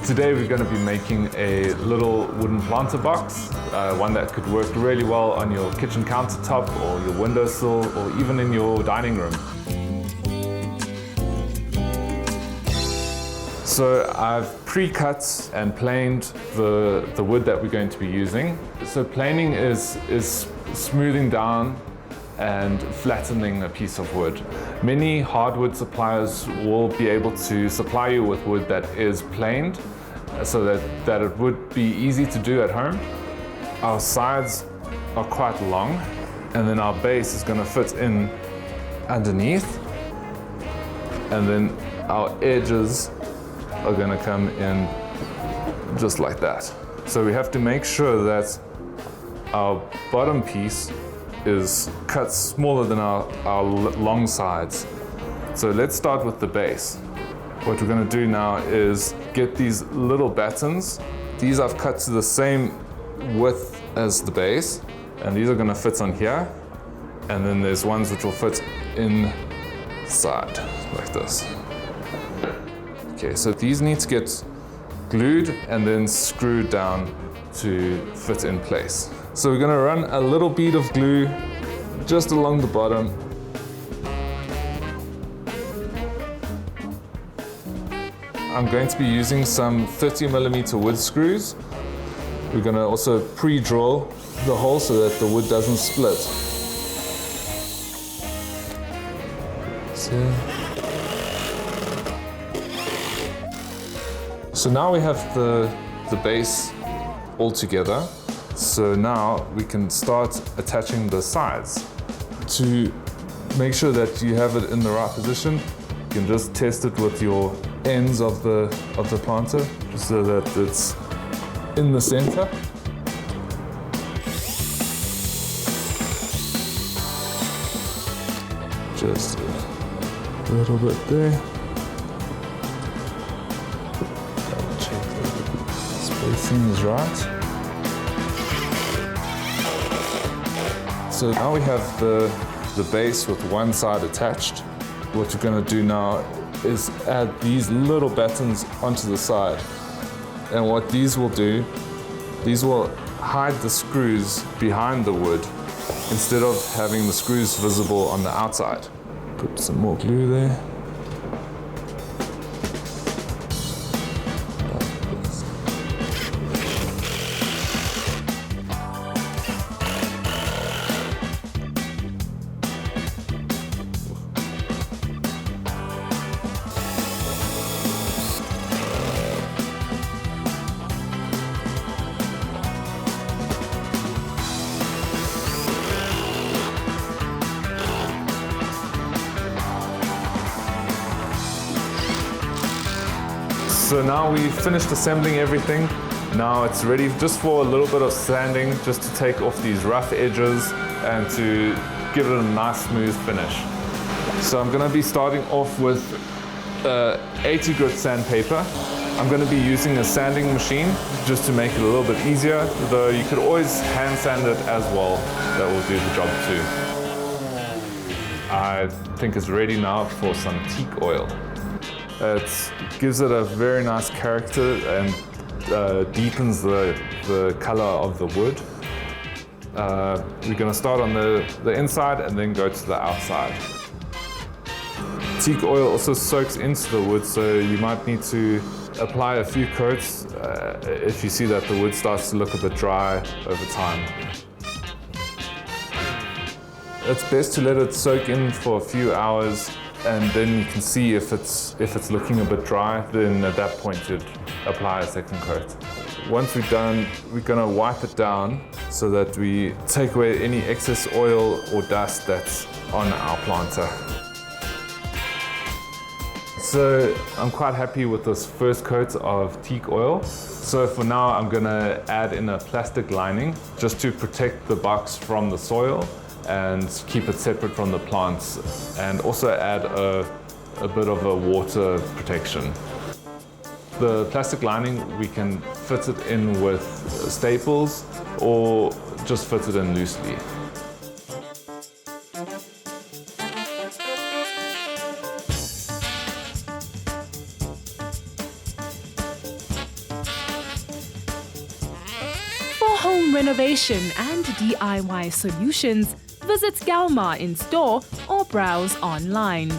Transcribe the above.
Today we're going to be making a little wooden planter box, one that could work really well on your kitchen countertop or your windowsill or even in your dining room. So I've pre-cut and planed the wood that we're going to be using. So planing is smoothing down and flattening a piece of wood. Many hardwood suppliers will be able to supply you with wood that is planed so that it would be easy to do at home. Our sides are quite long, and then our base is going to fit in underneath, and then our edges are going to come in just like that. So we have to make sure that our bottom piece is cut smaller than our long sides. So let's start with the base. What we're going to do now is get these little battens. These I've cut to the same width as the base, and these are going to fit on here. And then there's ones which will fit inside like this. Okay, so these need to get glued and then screwed down to fit in place. So we're going to run a little bead of glue just along the bottom. I'm going to be using some 30mm wood screws. We're going to also pre-drill the hole so that the wood doesn't split. So now we have the base all together. So now we can start attaching the sides. To make sure that you have it in the right position, you can just test it with your ends of the planter, just so that it's in the center. Just a little bit there. Double check the spacing is right. So now we have the base with one side attached. What we're going to do now is add these little battens onto the side. And what these will do, these will hide the screws behind the wood instead of having the screws visible on the outside. Put some more glue there. So now we've finished assembling everything. Now it's ready just for a little bit of sanding, just to take off these rough edges and to give it a nice smooth finish. So I'm going to be starting off with 80 grit sandpaper. I'm going to be using a sanding machine just to make it a little bit easier, though you could always hand sand it as well. That will do the job too. I think it's ready now for some teak oil. It gives it a very nice character and deepens the color of the wood. We're going to start on the inside and then go to the outside. Teak oil also soaks into the wood, so you might need to apply a few coats if you see that the wood starts to look a bit dry over time. It's best to let it soak in for a few hours, and then you can see if it's looking a bit dry. Then at that point you'd apply a second coat. Once we're done, we're going to wipe it down so that we take away any excess oil or dust that's on our planter. So I'm quite happy with this first coat of teak oil. So for now I'm going to add in a plastic lining just to protect the box from the soil and keep it separate from the plants, and also add a bit of a water protection. The plastic lining, we can fit it in with staples or just fit it in loosely. renovation and DIY solutions, visit Gelmar in store or browse online.